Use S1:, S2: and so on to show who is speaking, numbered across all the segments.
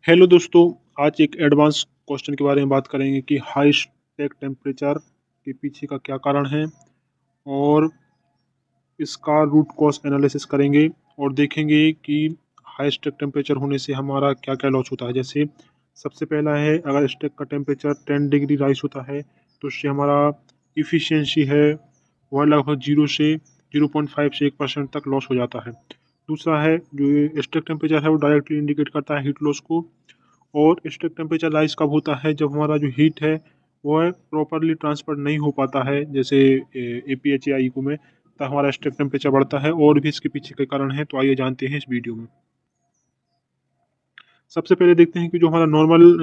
S1: Hello दोस्तों, आज एक एडवांस क्वेश्चन के बारे में बात करेंगे कि हाई स्टैक टेम्परेचर के पीछे का क्या कारण है और इसका रूट कॉज एनालिसिस करेंगे और देखेंगे कि हाई स्टैक टेम्परेचर होने से हमारा क्या क्या लॉस होता है। जैसे सबसे पहला है, अगर स्टैक का टेम्परेचर 10 डिग्री राइज होता है तो उससे हमारा इफ़िशियंसी है वह लगभग 0.5 से 1% तक लॉस हो जाता है। दूसरा है, जो ये स्टैक टेम्परेचर है वो डायरेक्टली इंडिकेट करता है हीट लॉस को। और स्टैक टेम्परेचर राइज कब होता है? जब हमारा जो हीट है वह प्रॉपरली ट्रांसफर नहीं हो पाता है, जैसे एपीएच या इको में, तब हमारा स्टैक टेम्परेचर बढ़ता है। और भी इसके पीछे के कारण है, तो आइए जानते हैं इस वीडियो में। सबसे पहले देखते हैं कि जो हमारा नॉर्मल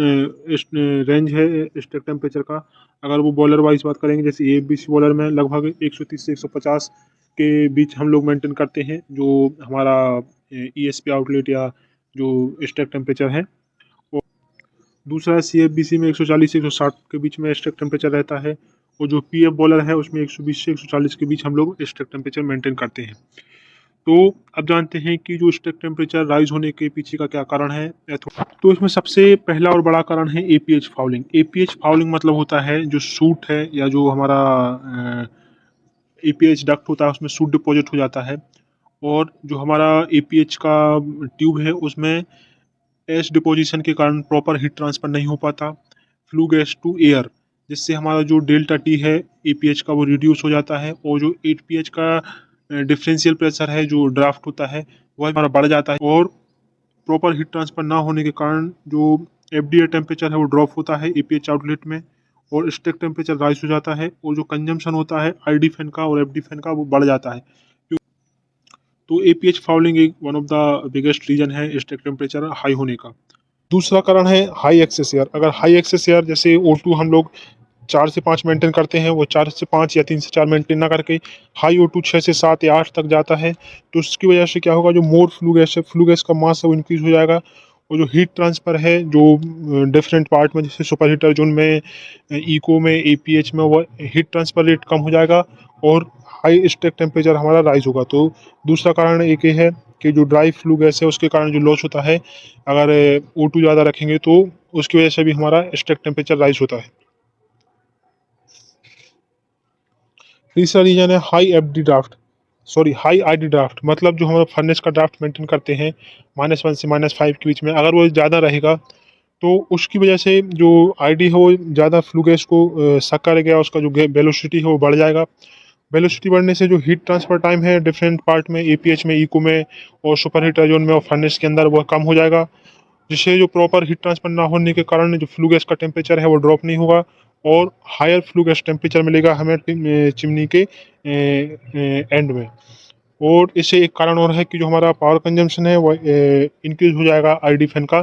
S1: रेंज है स्टैक टेम्परेचर का, अगर वो बॉयलर वाइज बात करेंगे, जैसे एबीसी बॉयलर में लगभग 130 से 150 के बीच हम लोग मेंटेन करते हैं, जो हमारा ईएसपी आउटलेट या जो स्टैक टेम्परेचर है। दूसरा सीएफबीसी में 140 से 160 के बीच में स्टैक टेम्परेचर रहता है। और जो पीएफ बॉलर है उसमें 120 से 140 के बीच हम लोग स्टैक टेम्परेचर मेंटेन करते हैं। तो अब जानते हैं कि जो स्टैक टेम्परेचर राइज होने के पीछे का क्या कारण है। तो इसमें सबसे पहला और बड़ा कारण है एपीएच फाउलिंग। एपीएच फाउलिंग मतलब होता है जो सूट है या जो हमारा एपीएच डक्ट होता है उसमें सूट डिपॉजिट हो जाता है। और जो हमारा एपीएच का ट्यूब है उसमें एश डिपोजिशन के कारण प्रॉपर हीट ट्रांसफर नहीं हो पाता, फ्लू गैस टू एयर, जिससे हमारा जो डेल्टा टी है एपीएच का वो रिड्यूस हो जाता है। और जो एपीएच का डिफरेंशियल प्रेशर है जो ड्राफ्ट होता है वह हमारा बढ़ जाता है। और प्रॉपर हीट ट्रांसफर ना होने के कारण जो एफडीए टेम्परेचर है वो ड्रॉप होता है एपीएच आउटलेट में, और स्टैक टेम्परेचर राइज हो जाता है। और जो कंजम्पशन होता है आईडी फैन का और एफडी फैन का वो बढ़ जाता है। तो एपीएच फाउलिंग एक one of the biggest reason है स्टैक टेम्परेचर हाई होने का। दूसरा कारण है हाई एक्सेस एयर। अगर हाई एक्सेस एयर जैसे O2 हम लोग 4 से 5 मेंटेन करते हैं, वो 4 से 5 या 3 से 4 मेंटेन ना करके हाई O2 6 से 7 या 8 तक जाता है, तो उसकी वजह से क्या होगा, जो मोर फ्लू गैस है, फ्लू गैस का मास है वो इंक्रीज हो जाएगा। और जो हीट ट्रांसफ़र है जो डिफरेंट पार्ट में, जैसे सुपर हीटर जोन में, इको में, एपीएच में, वो हीट ट्रांसफ़र रेट कम हो जाएगा और हाई स्टैक टेम्परेचर हमारा राइज होगा। तो दूसरा कारण एक ये है कि जो ड्राई फ्लू गैस है उसके कारण जो लॉस होता है, अगर O2 ज़्यादा रखेंगे तो उसकी वजह से भी हमारा स्टैक टेम्परेचर राइज होता है। तीसरा रीजन है हाई आईडी ड्राफ्ट। मतलब जो हमारा फर्नेस का ड्राफ्ट मेंटेन करते हैं -1 से -5 के बीच में, अगर वो ज़्यादा रहेगा तो उसकी वजह से जो आईडी है वो ज़्यादा फ्लू गैस को सक करेगा, उसका जो वेलोसिटी है वो बढ़ जाएगा। वेलोसिटी बढ़ने से जो हीट ट्रांसफर टाइम है डिफरेंट पार्ट में, एपीएच में, इको में और सुपर हीटर जोन में और फर्नेस के अंदर, वह कम हो जाएगा, जिससे जो प्रॉपर हीट ट्रांसफर ना होने के कारण जो फ्लू गैस का टेम्परेचर है वो ड्रॉप नहीं होगा और हायर फ्लू गैस टेम्परेचर मिलेगा हमें चिमनी के एंड में। और इससे एक कारण और है कि जो हमारा पावर कंजम्पशन है वो इंक्रीज हो जाएगा आईडी फैन का।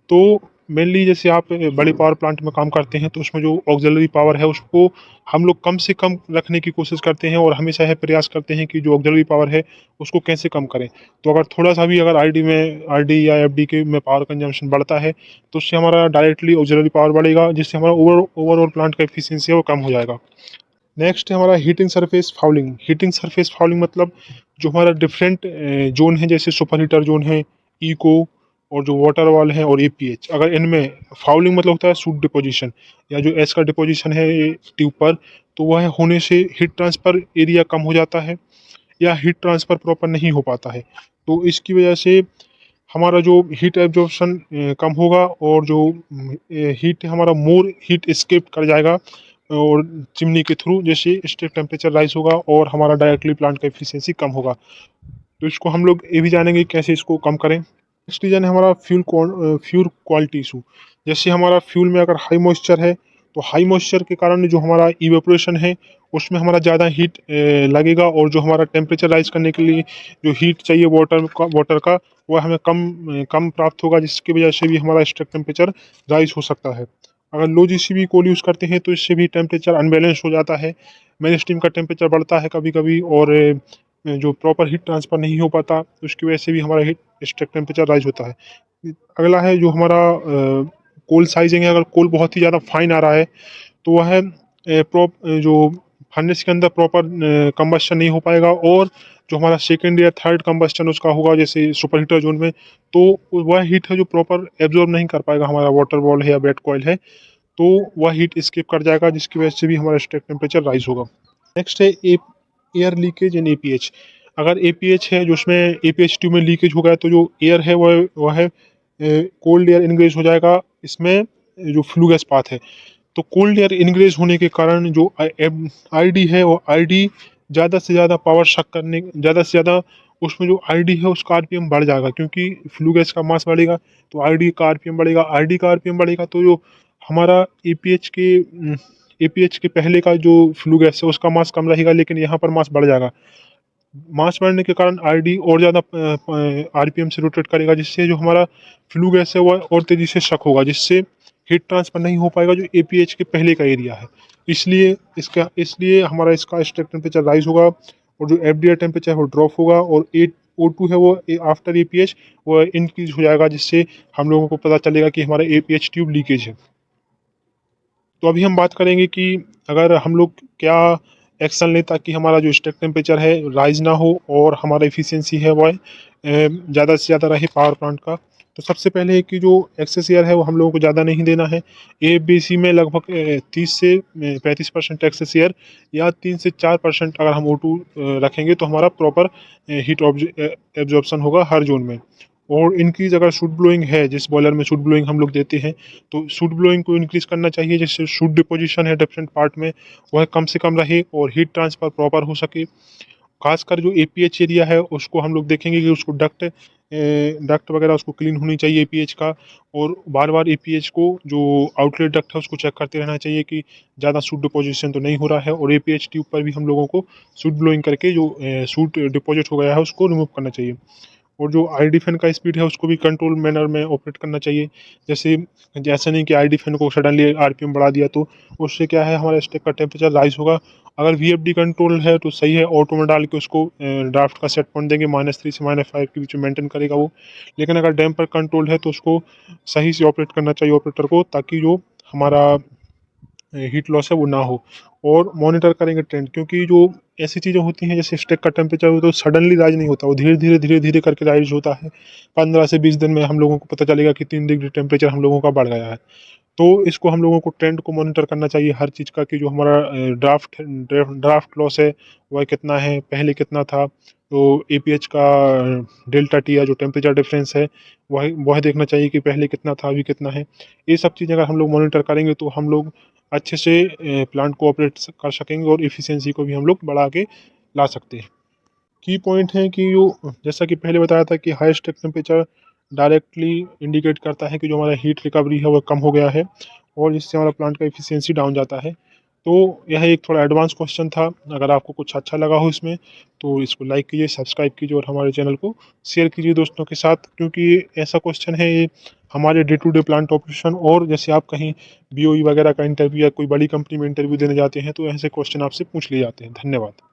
S1: तो मेनली जैसे आप बड़े पावर प्लांट में काम करते हैं तो उसमें जो ऑक्सिलरी पावर है उसको हम लोग कम से कम रखने की कोशिश करते हैं और हमेशा यह प्रयास करते हैं कि जो ऑक्सिलरी पावर है उसको कैसे कम करें। तो अगर थोड़ा सा भी अगर आरडी या एफडी के में पावर कंजम्पशन बढ़ता है तो उससे हमारा डायरेक्टली ऑक्सिलरी पावर बढ़ेगा, जिससे हमारा ओवरऑल प्लांट का एफिशिएंसी है वो कम हो जाएगा। नेक्स्ट है हमारा heating surface fouling. Heating surface fouling मतलब जो हमारा डिफरेंट जोन है, जैसे सुपर हीटर जोन है, इको और जो वाटर वॉल है और एपीएच, अगर इनमें फाउलिंग मतलब होता है सूट डिपोजिशन या जो एस का डिपोजिशन है ट्यूब पर, तो वह होने से हीट ट्रांसफ़र एरिया कम हो जाता है या हीट ट्रांसफ़र प्रॉपर नहीं हो पाता है। तो इसकी वजह से हमारा जो हीट एब्जॉर्प्शन कम होगा और जो हीट हमारा मोर हीट एस्केप कर जाएगा और चिमनी के थ्रू, जैसे स्टेप टेम्परेचर राइज होगा और हमारा डायरेक्टली प्लांट का एफिशिएंसी कम होगा। तो इसको हम लोग ये भी जानेंगे कैसे इसको कम करें। नेक्स्ट रीजन है हमारा फ्यूल क्वालिटी इशू। जैसे हमारा फ्यूल में अगर हाई मॉइस्चर है तो हाई मॉइस्चर के कारण जो हमारा इवेपोरेशन है उसमें हमारा ज़्यादा हीट लगेगा और जो हमारा टेम्परेचर राइज करने के लिए जो हीट चाहिए वाटर का वह हमें कम प्राप्त होगा, जिसकी वजह से भी हमारा स्टैक टेम्परेचर राइज हो सकता है। अगर लो जीसीबी कोल यूज़ करते हैं तो इससे भी टेम्परेचर अनबैलेंस हो जाता है, मेन स्टीम का टेम्परेचर बढ़ता है कभी कभी और जो प्रॉपर हीट ट्रांसफ़र नहीं हो पाता, तो उसकी वजह से भी हमारा हीट स्टैक टेम्परेचर राइज होता है। अगला है जो हमारा कोल साइजिंग है। अगर कोल बहुत ही ज़्यादा फाइन आ रहा है तो वह है जो फर्नेस के अंदर प्रॉपर कंबस्शन नहीं हो पाएगा, और जो हमारा सेकंड या थर्ड कंबस्शन उसका होगा जैसे सुपर हीटर जोन में, तो वह हीट है जो प्रॉपर एब्जॉर्ब नहीं कर पाएगा हमारा वाटर बॉल है या वेट कॉइल है, तो वह हीट स्केप कर जाएगा, जिसकी वजह से भी हमारा स्टैक टेम्परेचर राइज होगा। नेक्स्ट है एयर लीकेज एंड एपीएच। अगर एपीएच है जो उसमें एपीएच ट्यूब में लीकेज हो गया, तो जो एयर है वह है कोल्ड एयर इनग्रेज हो जाएगा इसमें, जो फ्लू गैस पाथ है। तो कोल्ड एयर इनग्रेज होने के कारण जो आईडी है वो आईडी ज़्यादा से ज़्यादा पावर शक करने, ज़्यादा से ज़्यादा उसमें जो आईडी है उसका आरपीएम बढ़ जाएगा, क्योंकि फ्लू गैस का मास बढ़ेगा तो आईडी का आरपीएम बढ़ेगा, आईडी का आरपीएम बढ़ेगा तो जो हमारा एपीएच के पहले का जो फ्लू गैस है उसका मास कम रहेगा, लेकिन यहाँ पर मास बढ़ जाएगा। मास बढ़ने के कारण आरडी और ज़्यादा आरपीएम से रोटेट करेगा, जिससे जो हमारा फ्लू गैस है वह और तेज़ी से शक होगा, जिससे हीट ट्रांसफर नहीं हो पाएगा जो एपीएच के पहले का एरिया है। इसलिए हमारा इसका स्टैक टेम्परेचर राइज होगा, और जो एफडीआर टेम्परेचर है वो ड्रॉप होगा, और O2 है वो आफ्टर एपीएच वो इंक्रीज हो जाएगा, जिससे हम लोगों को पता चलेगा कि हमारा एपीएच ट्यूब लीकेज है। तो अभी हम बात करेंगे कि अगर हम लोग क्या एक्शन लें ताकि हमारा जो स्टैक टेम्परेचर है राइज ना हो और हमारा एफिशिएंसी है वह ज़्यादा से ज़्यादा रहे पावर प्लांट का। तो सबसे पहले है कि जो एक्सेस एयर है वो हम लोगों को ज़्यादा नहीं देना है। एफबीसी में लगभग 30 से 35% एक्सेस एयर या 3 से 4% अगर हम O2 रखेंगे तो हमारा प्रॉपर हीट एब्जॉर्प्शन होगा हर जोन में। और इंक्रीज अगर शूट ब्लोइंग है, जिस बॉयलर में शूट ब्लोइंग हम लोग देते हैं, तो शूट ब्लोइंग को इंक्रीज करना चाहिए, जिससे शूट डिपोजिशन है डिफरेंट पार्ट में वह कम से कम रहे और हीट ट्रांसफर प्रॉपर हो सके। खासकर जो एपीएच एरिया है उसको हम लोग देखेंगे कि उसको डक्ट वगैरह उसको क्लीन होनी चाहिए एपीएच का, और बार बार एपीएच को जो आउटलेट डक्ट है उसको चेक करते रहना चाहिए कि ज़्यादा सूट डिपोजिशन तो नहीं हो रहा है, और एपीएच ट्यूब पर भी हम लोगों को सूट ब्लोइंग करके जो सूट डिपोजिट हो गया है उसको रिमूव करना चाहिए। और जो आईडी फैन का स्पीड है उसको भी कंट्रोल मैनर में ऑपरेट करना चाहिए। जैसे जैसा नहीं कि आईडी फैन को सडनली आरपीएम बढ़ा दिया तो उससे क्या है हमारे स्टेक का टेम्परेचर राइज होगा। अगर वीएफडी कंट्रोल है तो सही है, ऑटो में डाल के उसको ड्राफ्ट का सेट पॉइंट देंगे -3 से -5 के बीच में मेंटेन करेगा वो। लेकिन अगर डैम्पर कंट्रोल है तो उसको सही से ऑपरेट करना चाहिए ऑपरेटर को, ताकि जो हमारा हीट लॉस है वो ना हो। और मॉनिटर करेंगे ट्रेंड, क्योंकि जो ऐसी चीज़ें होती हैं जैसे स्टेक का टेम्परेचर तो सडनली राइज नहीं होता, वो धीरे धीरे करके राइज होता है। 15 से 20 दिन में हम लोगों को पता चलेगा कि 3 डिग्री टेम्परेचर हम लोगों का बढ़ गया है। तो इसको हम लोगों को ट्रेंड को मॉनिटर करना चाहिए हर चीज़ का, कि जो हमारा ड्राफ्ट लॉस है वह कितना है, पहले कितना था। तो एपीएच का डेल्टा टी या जो टेम्परेचर डिफरेंस है वह देखना चाहिए कि पहले कितना था अभी कितना है। ये सब चीज़ें अगर हम लोग मॉनिटर करेंगे तो हम लोग अच्छे से प्लांट को ऑपरेट कर सकेंगे, और एफिशिएंसी को भी हम लोग बढ़ा के ला सकते हैं। की पॉइंट है कि जो जैसा कि पहले बताया था कि high stack temperature directly indicate करता है कि जो हमारा हीट रिकवरी है वो कम हो गया है, और जिससे हमारा प्लांट का एफिशिएंसी डाउन जाता है। तो यह एक थोड़ा एडवांस क्वेश्चन था। अगर आपको कुछ अच्छा लगा हो इसमें तो इसको लाइक कीजिए, सब्सक्राइब कीजिए और हमारे चैनल को शेयर कीजिए दोस्तों के साथ, क्योंकि ऐसा क्वेश्चन है ये हमारे day to day plant operation, और जैसे आप कहीं बीओई वगैरह का इंटरव्यू या कोई बड़ी कंपनी में इंटरव्यू देने जाते हैं तो ऐसे क्वेश्चन आपसे पूछ लिए जाते हैं। धन्यवाद।